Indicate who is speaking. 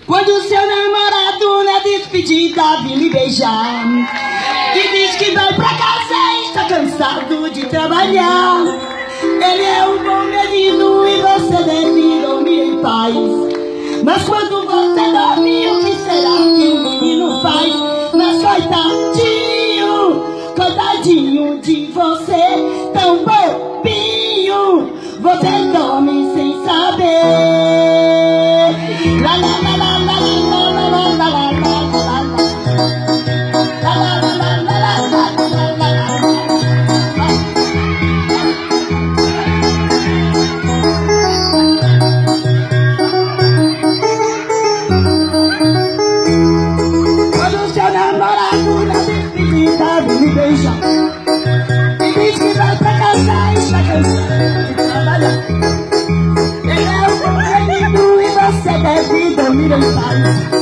Speaker 1: Quando seu namorado na despedida vem me beijar e diz que vai pra casa e está cansado de trabalhar. Ele é um bom menino e você deve dormir em paz. Mas quando você dorme, o que será que o menino faz? Mas coitadinho de você, tão bobinho, você dorme sem saber. La la la la la la la la la la la me beija e diz que vai pra casa e está cansado de trabalhar. Ele é um bom menino e você deve dormir em paz.